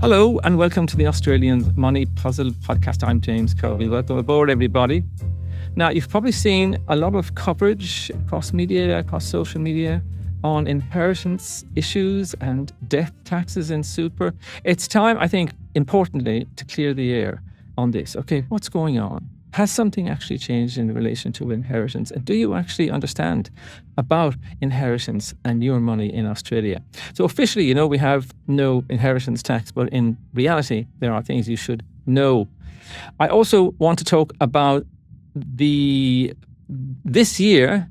Hello and welcome to the Australian Money Puzzle podcast. I'm James Kirby. Welcome aboard, everybody. Now, you've probably seen a lot of coverage across media, across social media, on inheritance issues and death taxes in super. It's time, I think, importantly, to clear the air on this. Okay, what's going on? Has something actually changed in relation to inheritance? And do you actually understand about inheritance and your money in Australia? So officially, we have no inheritance tax, but in reality, there are things you should know. I also want to talk about this year,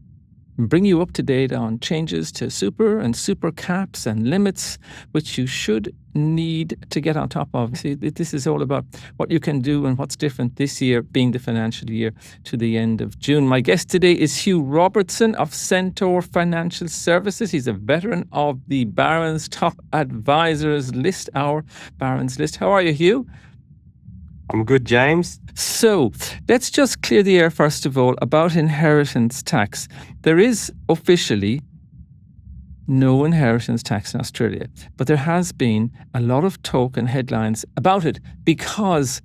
bring you up to date on changes to super and super caps and limits, which you should need to get on top of. See, this is all about what you can do and what's different this year, being the financial year to the end of June. My guest today is Hugh Robertson of Centaur Financial Services. He's a veteran of the Barron's Top Advisors list, our Barron's list. How are you, Hugh? I'm good, James. So let's just clear the air, first of all, about inheritance tax. There is officially no inheritance tax in Australia, but there has been a lot of talk and headlines about it because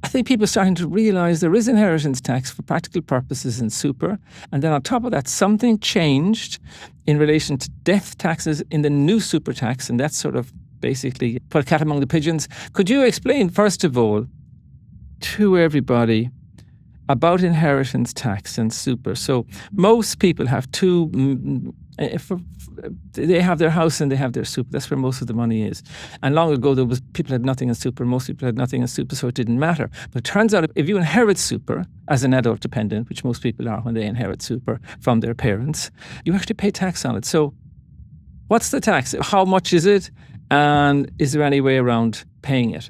I think people are starting to realise there is inheritance tax for practical purposes in super. And then on top of that, something changed in relation to death taxes in the new super tax, and that's sort of basically put a cat among the pigeons. Could you explain, first of all, to everybody about inheritance tax and super? So most people have they have their house and they have their super. That's where most of the money is. And long ago, people had nothing in super. Most people had nothing in super, so it didn't matter. But it turns out if you inherit super as an adult dependent, which most people are when they inherit super from their parents, you actually pay tax on it. So what's the tax? How much is it? And is there any way around paying it?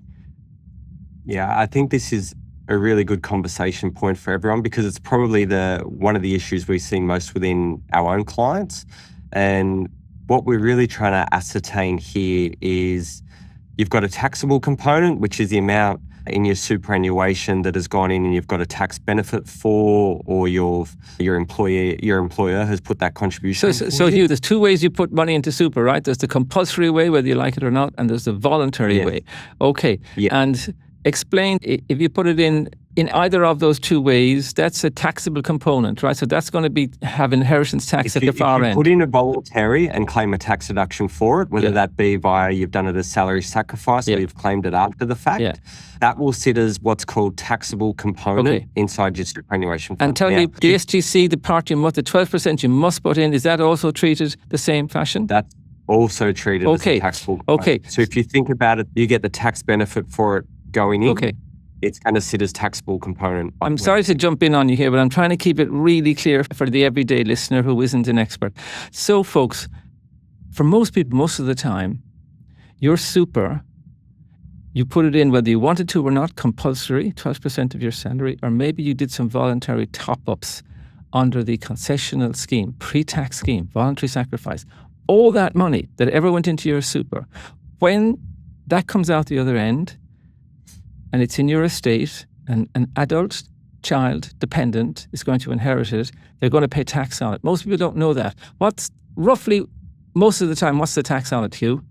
Yeah, I think this is a really good conversation point for everyone because it's probably one of the issues we see most within our own clients. And what we're really trying to ascertain here is you've got a taxable component, which is the amount in your superannuation that has gone in and you've got a tax benefit for, or your employer has put that contribution. So Hugh, there's two ways you put money into super, right? There's the compulsory way, whether you like it or not, and there's the voluntary way. Okay. Yeah. And explain, if you put it in either of those two ways, that's a taxable component, right? So that's going to have inheritance tax at the far end. If you put in a voluntary and claim a tax deduction for it, whether that be via you've done it as salary sacrifice or you've claimed it after the fact, that will sit as what's called taxable component inside your superannuation fund. And tell me, the SGC, the part you must, the 12% you must put in, is that also treated the same fashion? That's also treated as a taxable component. Okay. So if you think about it, you get the tax benefit for it going in. Okay. It's going to sit as taxable component. I'm sorry to jump in on you here, but I'm trying to keep it really clear for the everyday listener who isn't an expert. So, folks, for most people, most of the time, your super, you put it in whether you wanted to or not, compulsory, 12% of your salary, or maybe you did some voluntary top-ups under the concessional scheme, pre-tax scheme, voluntary sacrifice. All that money that ever went into your super, when that comes out the other end, and it's in your estate, and an adult child dependent is going to inherit it, they're going to pay tax on it. Most people don't know that. What's roughly, most of the time, what's the tax on it, Hugh?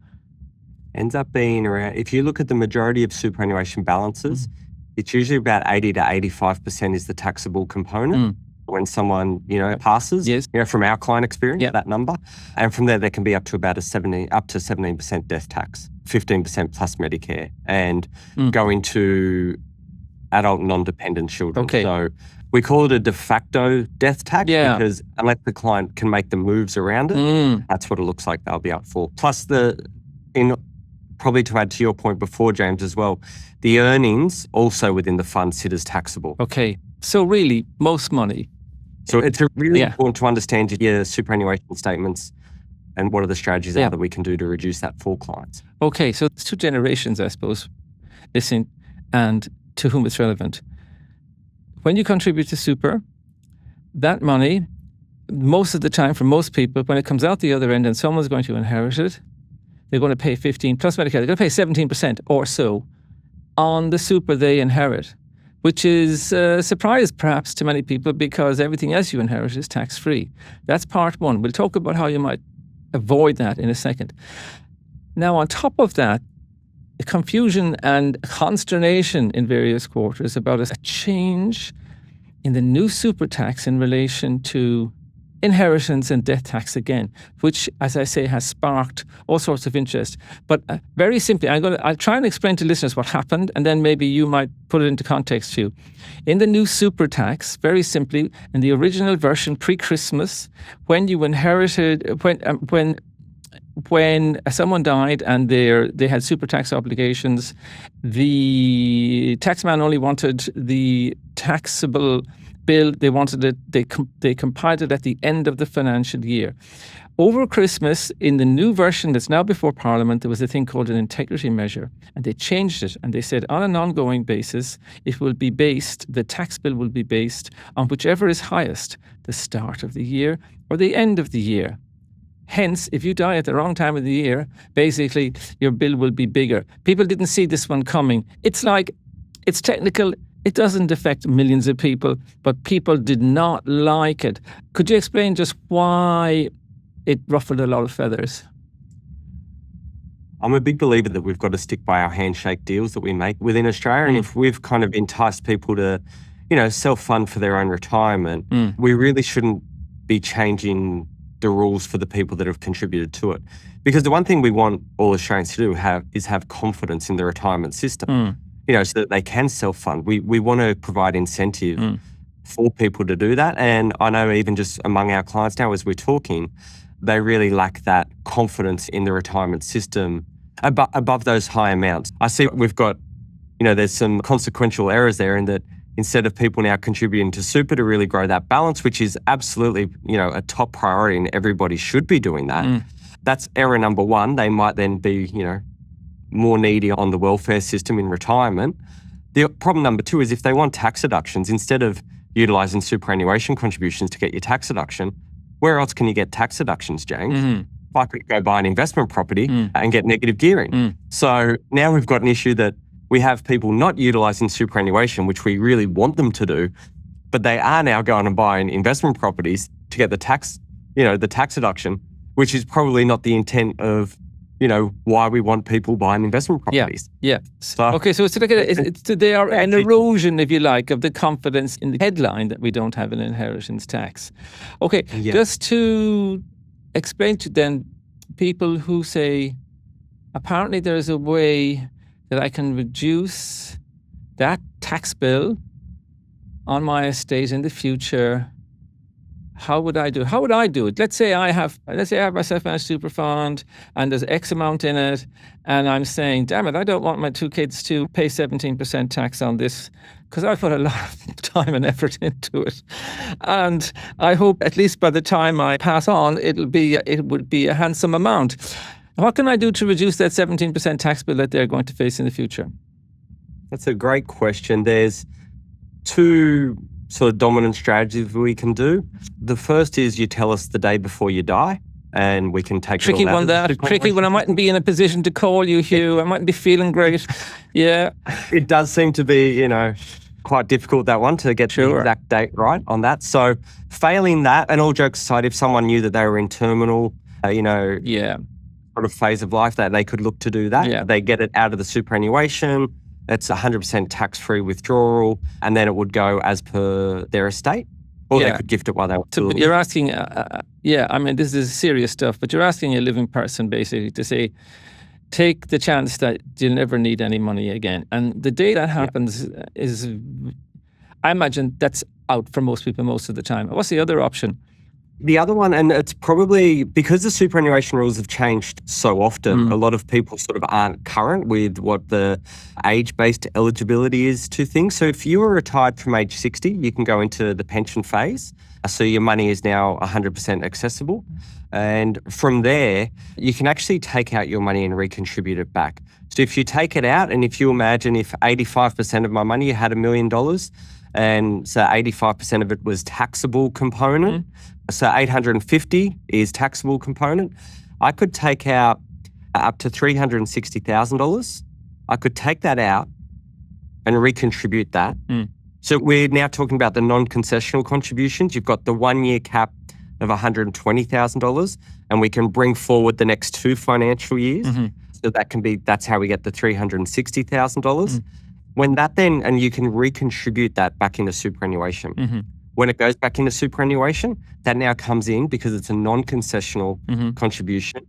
Ends up being around, if you look at the majority of superannuation balances, it's usually about 80 to 85% is the taxable component. When someone, passes, from our client experience, that number. And from there can be up to about up to 17% death tax, 15% plus Medicare, and going to adult non-dependent children. Okay. So we call it a de facto death tax because unless the client can make the moves around it, that's what it looks like they'll be up for. Plus probably to add to your point before, James, as well, the earnings also within the fund sit as taxable. Okay. So really, most money. So it's really important to understand your superannuation statements and what are the strategies that we can do to reduce that for clients. Okay, so it's two generations, I suppose, listening and to whom it's relevant. When you contribute to super, that money, most of the time for most people, when it comes out the other end and someone's going to inherit it, they're going to pay 15 plus Medicare, they're going to pay 17% or so on the super they inherit, which is a surprise perhaps to many people because everything else you inherit is tax-free. That's part one. We'll talk about how you might avoid that in a second. Now, on top of that, confusion and consternation in various quarters about a change in the new super tax in relation to inheritance and death tax again, which, as I say, has sparked all sorts of interest. But very simply, I'll try and explain to listeners what happened, and then maybe you might put it into context too. In the new super tax, very simply, in the original version pre-Christmas, when you inherited, when someone died and they had super tax obligations, the taxman only wanted the taxable bill. They wanted it. They compiled it at the end of the financial year. Over Christmas, in the new version that's now before Parliament, there was a thing called an integrity measure, and they changed it, and they said on an ongoing basis, the tax bill will be based on whichever is highest, the start of the year or the end of the year. Hence, if you die at the wrong time of the year, basically your bill will be bigger. People didn't see this one coming. It's technical. It doesn't affect millions of people, but people did not like it. Could you explain just why it ruffled a lot of feathers? I'm a big believer that we've got to stick by our handshake deals that we make within Australia. And if we've kind of enticed people to, self-fund for their own retirement, we really shouldn't be changing the rules for the people that have contributed to it. Because the one thing we want all Australians to do is have confidence in the retirement system, so that they can self-fund. We want to provide incentive for people to do that. And I know even just among our clients now as we're talking, they really lack that confidence in the retirement system above those high amounts. I see we've got, there's some consequential errors there in that instead of people now contributing to super to really grow that balance, which is absolutely, a top priority and everybody should be doing that. That's error number one. They might then be, more needy on the welfare system in retirement. The problem number two is if they want tax deductions, instead of utilising superannuation contributions to get your tax deduction, where else can you get tax deductions, James? I could go buy an investment property and get negative gearing. So now we've got an issue that we have people not utilising superannuation, which we really want them to do, but they are now going and buying investment properties to get the tax, the tax deduction, which is probably not the intent of, why we want people buying investment properties. Yeah. So they are an erosion, if you like, of the confidence in the headline that we don't have an inheritance tax. Okay, just to explain to then people who say, apparently there is a way that I can reduce that tax bill on my estate in the future. How would I do it? Let's say I have myself in a super fund and there's X amount in it, and I'm saying, damn it, I don't want my two kids to pay 17% tax on this because I put a lot of time and effort into it. And I hope at least by the time I pass on, it would be a handsome amount. What can I do to reduce that 17% tax bill that they're going to face in the future? That's a great question. There's two sort of dominant strategies we can do. The first is you tell us the day before you die, and we can take tricky one. Tricky when I mightn't be in a position to call you, Hugh. I mightn't be feeling great. Yeah, it does seem to be, quite difficult, that one, to get the exact date right on that. So failing that, and all jokes aside, if someone knew that they were in terminal, sort of phase of life, that they could look to do that. Yeah. They get it out of the superannuation. It's 100% tax-free withdrawal, and then it would go as per their estate, or they could gift it while they were still. You're asking, this is serious stuff, but you're asking a living person basically to say, take the chance that you'll never need any money again. And the day that happens is, I imagine that's out for most people most of the time. What's the other option? The other one, and it's probably because the superannuation rules have changed so often, a lot of people sort of aren't current with what the age-based eligibility is to things. So if you were retired from age 60, you can go into the pension phase. So your money is now 100% accessible. And from there, you can actually take out your money and recontribute it back. So if you take it out, and if you imagine if 85% of my money, you had $1 million, and so 85% of it was taxable component, so 850 is taxable component, I could take out up to $360,000. I could take that out and recontribute that. So we're now talking about the non-concessional contributions. You've got the 1 year cap of $120,000, and we can bring forward the next 2 financial years. So that's how we get the $360,000. When that then, and you can recontribute that back into superannuation. When it goes back into superannuation, that now comes in because it's a non-concessional contribution.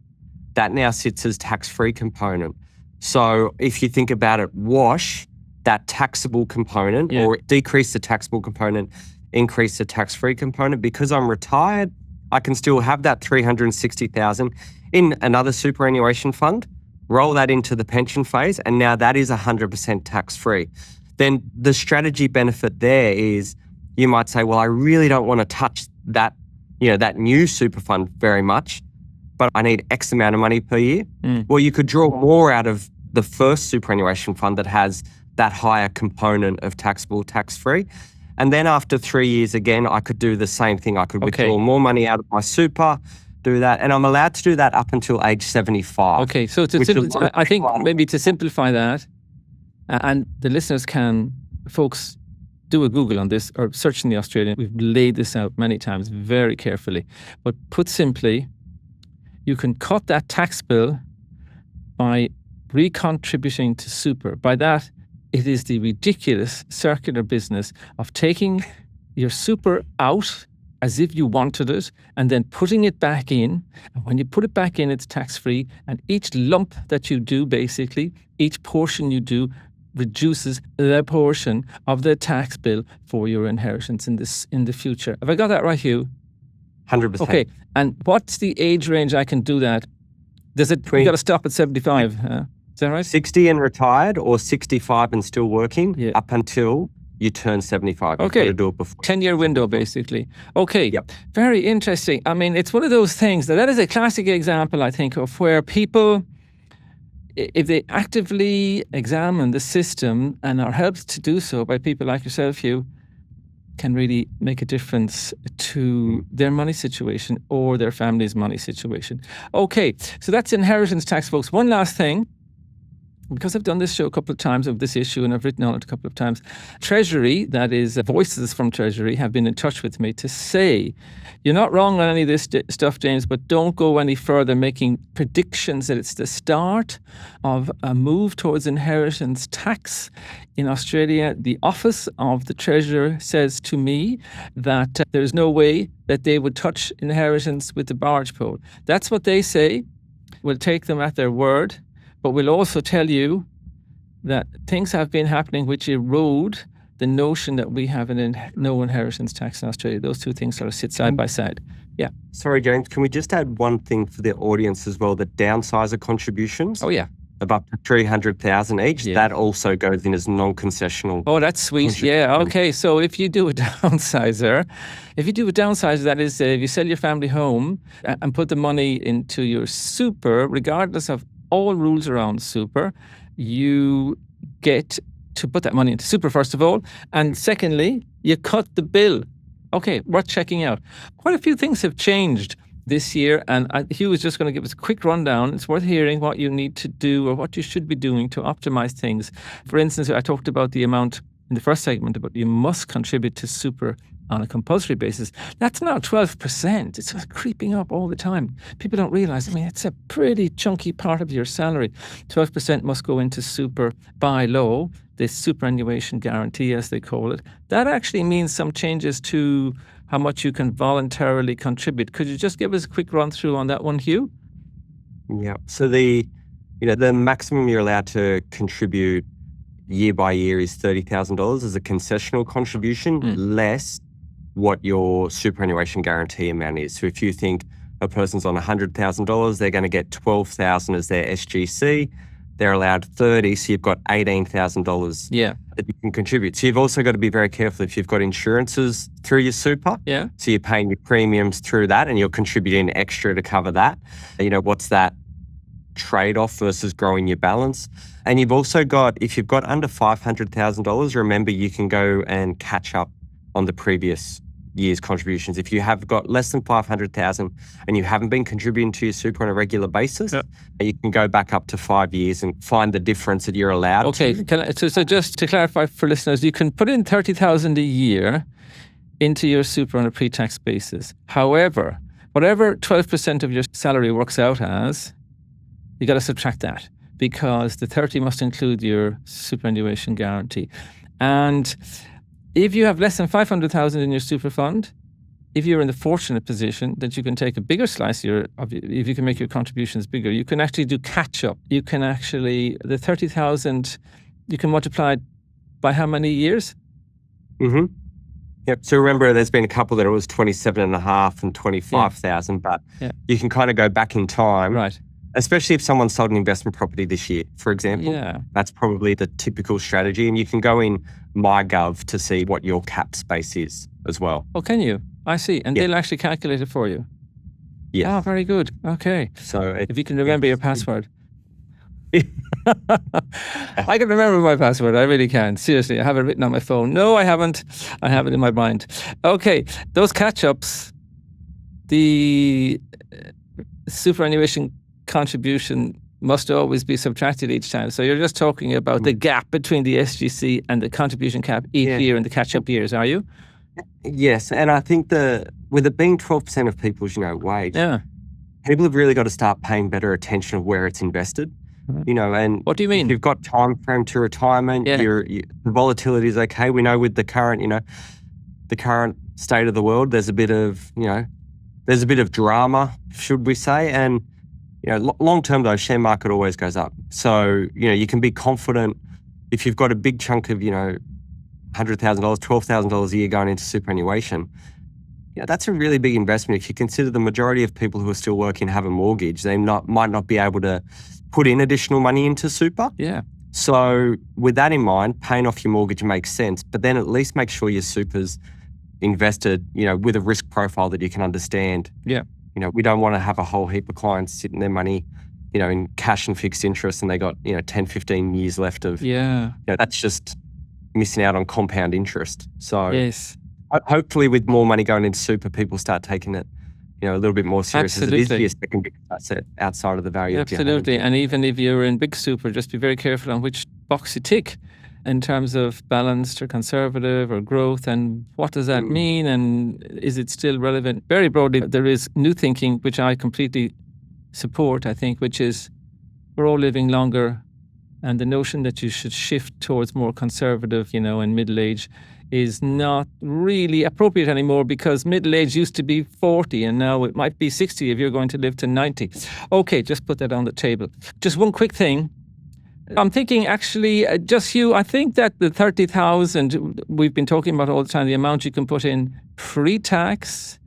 That now sits as tax-free component. So if you think about it, wash that taxable component or decrease the taxable component, increase the tax-free component. Because I'm retired, I can still have that $360,000 in another superannuation fund, roll that into the pension phase, and now that is 100% tax-free. Then the strategy benefit there is you might say, well, I really don't want to touch that, that new super fund very much, but I need X amount of money per year. Well, you could draw more out of the first superannuation fund that has that higher component of taxable, tax-free. And then after 3 years, again, I could do the same thing. I could withdraw more money out of my super, do that. And I'm allowed to do that up until age 75. Okay, so I think maybe to simplify that, and the listeners can, folks, do a Google on this or search in the Australian. We've laid this out many times very carefully. But put simply, you can cut that tax bill by recontributing to super. By that, it is the ridiculous circular business of taking your super out as if you wanted it and then putting it back in. And when you put it back in, it's tax-free. And each lump that you do, basically, each portion you do reduces the portion of the tax bill for your inheritance in the future. Have I got that right, Hugh? 100%. Okay. And what's the age range I can do that? Does it? You got to stop at 75. Is that right? 60 and retired, or 65 and still working up until you turn 75. You've got to do it before. 10-year window, basically. Okay. Very interesting. I mean, it's one of those things that is a classic example, I think, of where people, if they actively examine the system and are helped to do so by people like yourself, Hugh, can really make a difference to their money situation or their family's money situation. Okay, so that's inheritance tax, folks. One last thing, because I've done this show a couple of times of this issue and I've written on it a couple of times, Treasury, that is voices from Treasury, have been in touch with me to say, you're not wrong on any of this stuff, James, but don't go any further making predictions that it's the start of a move towards inheritance tax in Australia. The Office of the Treasurer says to me that there's no way that they would touch inheritance with the barge pole. That's what they say. We'll take them at their word. But we'll also tell you that things have been happening which erode the notion that we have no inheritance tax in Australia. Those two things sort of sit side by side. Yeah. Sorry, James, can we just add one thing for the audience as well? The downsizer contributions. Oh, yeah. Of up to 300,000 each. Yeah. That also goes in as non-concessional. Oh, that's sweet. Yeah. Okay. So if you do a downsizer, that is, if you sell your family home and put the money into your super, regardless of all rules around super, you get to put that money into super, first of all. And secondly, you cut the bill. Okay, worth checking out. Quite a few things have changed this year, and Hugh is just going to give us a quick rundown. It's worth hearing what you need to do or what you should be doing to optimize things. For instance, I talked about the amount in the first segment about you must contribute to super on a compulsory basis. That's now 12%. It's just creeping up all the time. People don't realize, it's a pretty chunky part of your salary. 12% must go into super by law, the superannuation guarantee, as they call it. That actually means some changes to how much you can voluntarily contribute. Could you just give us a quick run through on that one, Hugh? Yeah. So the maximum you're allowed to contribute year by year is $30,000 as a concessional contribution, less what your superannuation guarantee amount is. So if you think a person's on $100,000, they're going to get $12,000 as their SGC. They're allowed $30,000, so you've got $18,000 that you can contribute. So you've also got to be very careful if you've got insurances through your super. Yeah. So you're paying your premiums through that and you're contributing extra to cover that. What's that trade-off versus growing your balance? And you've also got, if you've got under $500,000, remember you can go and catch up on the previous year's contributions. If you have got less than $500,000 and you haven't been contributing to your super on a regular basis, you can go back up to 5 years and find the difference that you're allowed. Okay, so just to clarify for listeners, you can put in $30,000 a year into your super on a pre-tax basis. However, whatever 12% of your salary works out as, you got to subtract that. because the 30 must include your superannuation guarantee. And if you have less than 500,000 in your super fund, if you're in the fortunate position that you can take a bigger slice if you can make your contributions bigger, you can actually do catch up. You can actually, the 30,000, you can multiply it by how many years? Mm-hmm. Yep. So remember, there's been a couple that it was 27.5 and 25,000, but you can kind of go back in time. Right. Especially if someone sold an investment property this year, for example. Yeah. That's probably the typical strategy. And you can go in MyGov to see what your cap space is as well. Oh, can you? I see. And they'll actually calculate it for you. Yeah. Oh, very good. Okay. So if you can remember your password. I can remember my password. I really can. Seriously, I have it written on my phone. No, I haven't. I have it in my mind. Okay. Those catch-ups, the superannuation contribution must always be subtracted each time. So you're just talking about the gap between the SGC and the contribution cap each year in the catch-up years, are you? Yes, and I think with it being 12% of people's wage, people have really got to start paying better attention of where it's invested. And what do you mean? If you've got time frame to retirement, the volatility is okay. We know with the current, the current state of the world, there's a bit of drama, should we say, and long term though, share market always goes up. So you can be confident if you've got a big chunk of $100,000, $12,000 a year going into superannuation. That's a really big investment. If you consider the majority of people who are still working have a mortgage, they might not be able to put in additional money into super. Yeah. So with that in mind, paying off your mortgage makes sense, but then at least make sure your super's invested, with a risk profile that you can understand. Yeah. We don't want to have a whole heap of clients sitting their money, in cash and fixed interest, and they got, 10, 15 years left of, that's just missing out on compound interest. So yes. Hopefully with more money going into super, people start taking it, a little bit more serious. Absolutely. As it is your second big asset outside of the value. Absolutely. And even if you're in big super, just be very careful on which box you tick in terms of balanced or conservative or growth, and what does that mean, and is it still relevant? Very broadly, there is new thinking, which I completely support, I think, which is we're all living longer, and the notion that you should shift towards more conservative, in middle age is not really appropriate anymore, because middle age used to be 40 and now it might be 60 if you're going to live to 90. Okay, just put that on the table. Just one quick thing. I'm thinking actually, just Hugh, I think that the 30,000 we've been talking about all the time, the amount you can put in pre-tax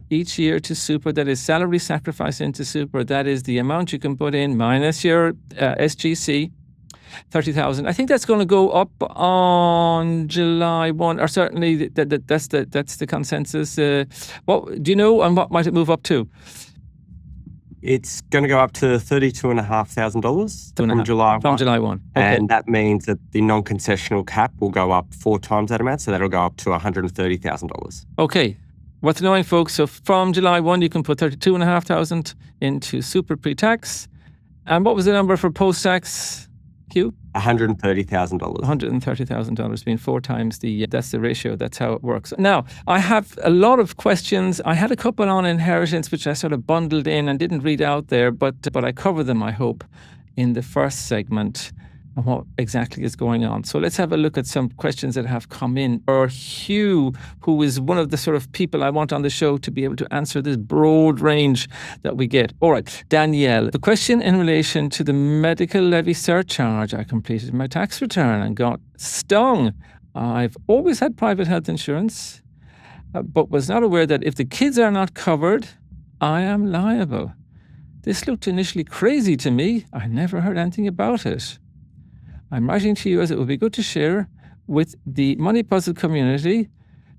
each year to super, that is salary sacrifice into super, that is the amount you can put in minus your SGC, 30,000. I think that's going to go up on July 1, or certainly that's the consensus. What do you know, and what might it move up to? It's going to go up to $32,500 from July 1. From July 1. Okay. And that means that the non-concessional cap will go up 4 times that amount, so that'll go up to $130,000. Okay. Worth knowing, folks. So from July 1, you can put $32,500 into super pre-tax. And what was the number for post-tax, Hugh? $130,000. $130,000 being 4 times that's the ratio. That's how it works. Now, I have a lot of questions. I had a couple on inheritance, which I sort of bundled in and didn't read out there, but I cover them, I hope, in the first segment and what exactly is going on. So let's have a look at some questions that have come in. Or Hugh, who is one of the sort of people I want on the show to be able to answer this broad range that we get. All right, Danielle, the question in relation to the medical levy surcharge. I completed my tax return and got stung. I've always had private health insurance, but was not aware that if the kids are not covered, I am liable. This looked initially crazy to me. I never heard anything about it. I'm writing to you as it would be good to share with the money puzzle community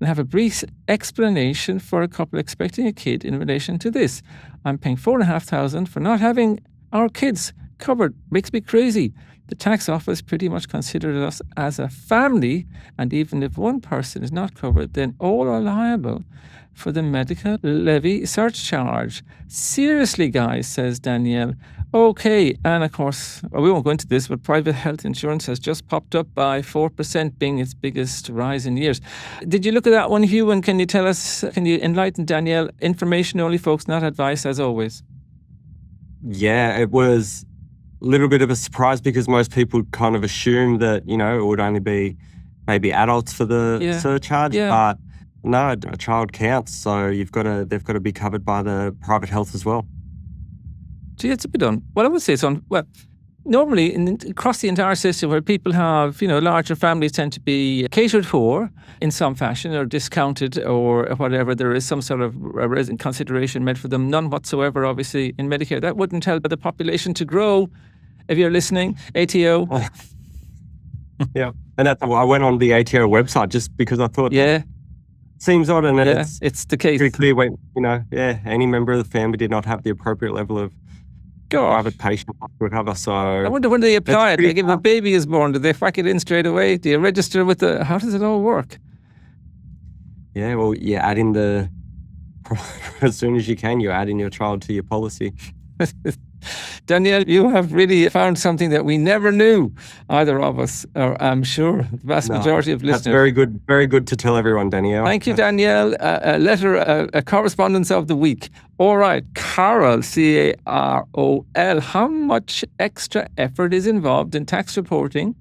and have a brief explanation for a couple expecting a kid in relation to this. I'm paying $4,500 for not having our kids covered. Makes me crazy. The tax office pretty much considered us as a family, and even if one person is not covered, then all are liable for the medical levy surcharge. Seriously, guys, says Danielle. Okay, and of course, we won't go into this, but private health insurance has just popped up by 4%, being its biggest rise in years. Did you look at that one, Hugh, and can you tell us, can you enlighten Danielle? Information only, folks, not advice, as always. Yeah, it was little bit of a surprise because most people kind of assume that, it would only be maybe adults for the surcharge, but no, a child counts. So they've got to be covered by the private health as well. Gee, it's a bit well, I would say normally across the entire system where people have, larger families tend to be catered for in some fashion or discounted or whatever. There is some sort of consideration made for them. None whatsoever, obviously, in Medicare. That wouldn't help the population to grow. If you're listening, ATO. Yeah. And that's why I went on the ATO website just because I thought, seems odd. And it's the case. Pretty clear when, any member of the family did not have the appropriate level of private patient cover. So I wonder when they apply it. Like if a baby is born, do they whack it in straight away? Do you register with how does it all work? Yeah, well, you add in as soon as you can, you add in your child to your policy. Danielle, you have really found something that we never knew, either of us, or I'm sure the vast majority of listeners. That's very good to tell everyone, Danielle. Thank you, Danielle. A correspondence of the week. All right, Carol, Carol, how much extra effort is involved in tax reporting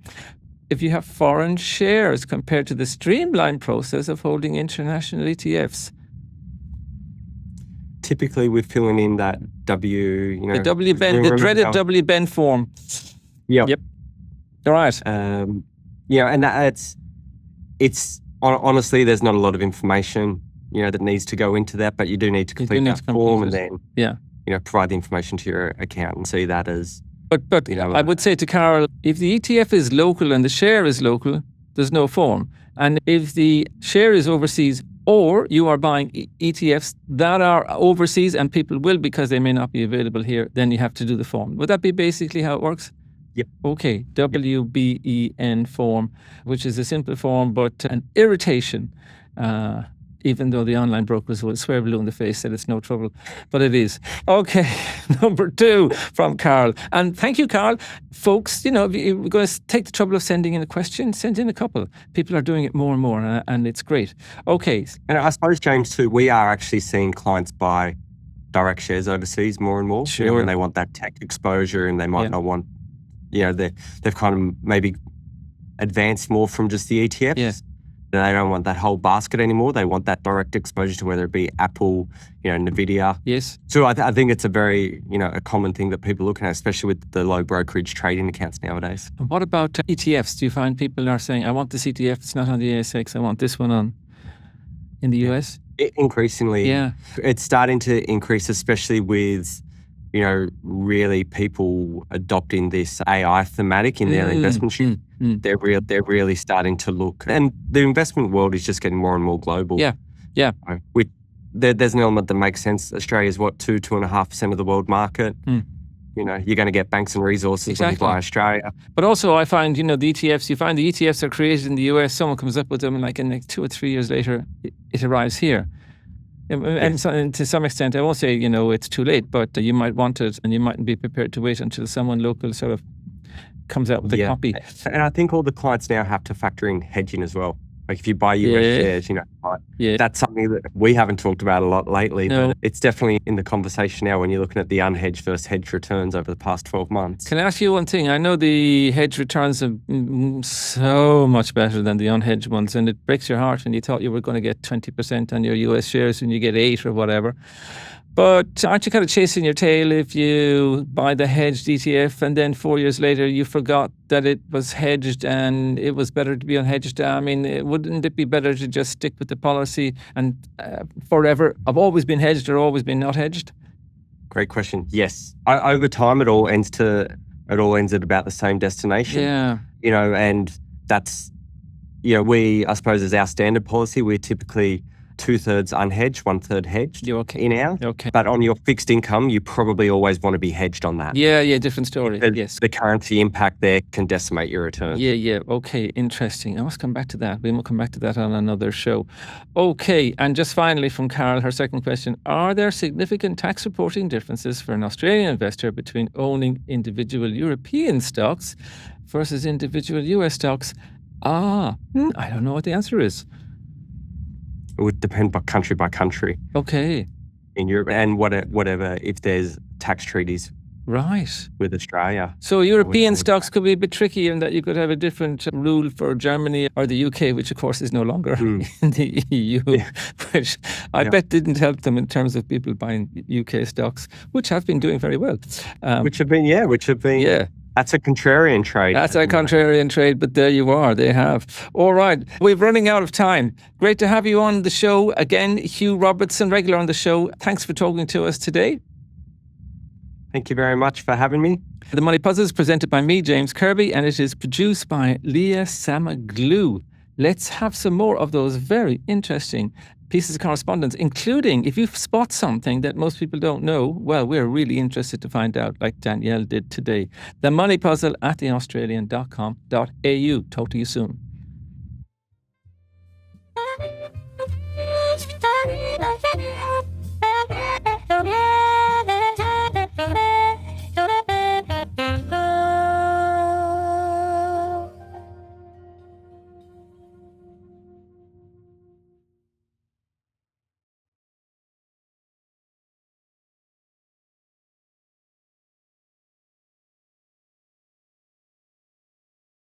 if you have foreign shares compared to the streamlined process of holding international ETFs? Typically, we're filling in that the dreaded W-Ben form. Yep. All right. And it's honestly, there's not a lot of information, that needs to go into that, but you do need to complete that form and then, provide the information to your accountant and see that as. But I would say to Carol, if the ETF is local and the share is local, there's no form. And if the share is overseas, or you are buying ETFs that are overseas and people will because they may not be available here, then you have to do the form. Would that be basically how it works? Yep. Okay, WBEN form, which is a simple form, but an irritation, even though the online brokers will swear blue in the face that it's no trouble, but it is. Okay, number 2 from Carl. And thank you, Carl. Folks, if you're going to take the trouble of sending in a question, send in a couple. People are doing it more and more, and it's great. Okay. And I suppose, James, too, we are actually seeing clients buy direct shares overseas more and more. Sure. And they want that tech exposure and they might not want, they've kind of maybe advanced more from just the ETFs. Yeah. They don't want that whole basket anymore. They want that direct exposure to whether it be Apple, Nvidia. Yes. So I think it's a very, a common thing that people look at, especially with the low brokerage trading accounts nowadays. And what about ETFs? Do you find people are saying, I want this ETF, it's not on the ASX, I want this one on in the US? Increasingly. Yeah. It's starting to increase, especially with, really people adopting this AI thematic in their investment. They're really starting to look, and the investment world is just getting more and more global. Yeah. There's an element that makes sense. Australia's 2.5% of the world market. You're going to get banks and resources when you buy Australia. But also, I find the ETFs. You find the ETFs are created in the US. Someone comes up with them, and 2 or 3 years later, it arrives here. And to some extent, I won't say, it's too late, but you might want it and you mightn't be prepared to wait until someone local sort of comes out with a copy. And I think all the clients now have to factor in hedging as well. Like if you buy US shares, that's something that we haven't talked about a lot lately, but it's definitely in the conversation now when you're looking at the unhedged versus hedged returns over the past 12 months. Can I ask you one thing? I know the hedged returns are so much better than the unhedged ones, and it breaks your heart when you thought you were going to get 20% on your US shares and you get 8 or whatever. But aren't you kind of chasing your tail if you buy the hedged ETF and then 4 years later you forgot that it was hedged and it was better to be unhedged? I mean, wouldn't it be better to just stick with the policy and forever? I've always been hedged or always been not hedged? Great question. Yes. Over time, it all ends at about the same destination. Yeah. And that's, I suppose as our standard policy, we're typically 2/3 unhedged, 1/3 hedged in ours. Okay. But on your fixed income, you probably always want to be hedged on that. Yeah, different story. Yes. The currency impact there can decimate your return. Yeah. Okay, interesting. I must come back to that. We will come back to that on another show. Okay, and just finally from Carol, her second question, are there significant tax reporting differences for an Australian investor between owning individual European stocks versus individual US stocks? I don't know what the answer is. It would depend by country. Okay. In Europe and whatever, if there's tax treaties Right. with Australia. So European would stocks say. could be a bit tricky in that you could have a different rule for Germany or the UK, which of course is no longer in the EU, Yeah. which I Yeah. bet didn't help them in terms of people buying UK stocks, which have been doing very well. Which have been, Yeah. that's a contrarian trade. That's a contrarian trade, but there you are. They have. All right. We're running out of time. Great to have you on the show again, Hugh Robertson, regular on the show. Thanks for talking to us today. Thank you very much for having me. The Money Puzzle is presented by me, James Kirby, and it is produced by Leah Samaglu. Let's have some more of those very interesting pieces of correspondence, including if you spot something that most people don't know, well, we're really interested to find out, like Danielle did today. The Money Puzzle at theaustralian.com.au. Talk to you soon.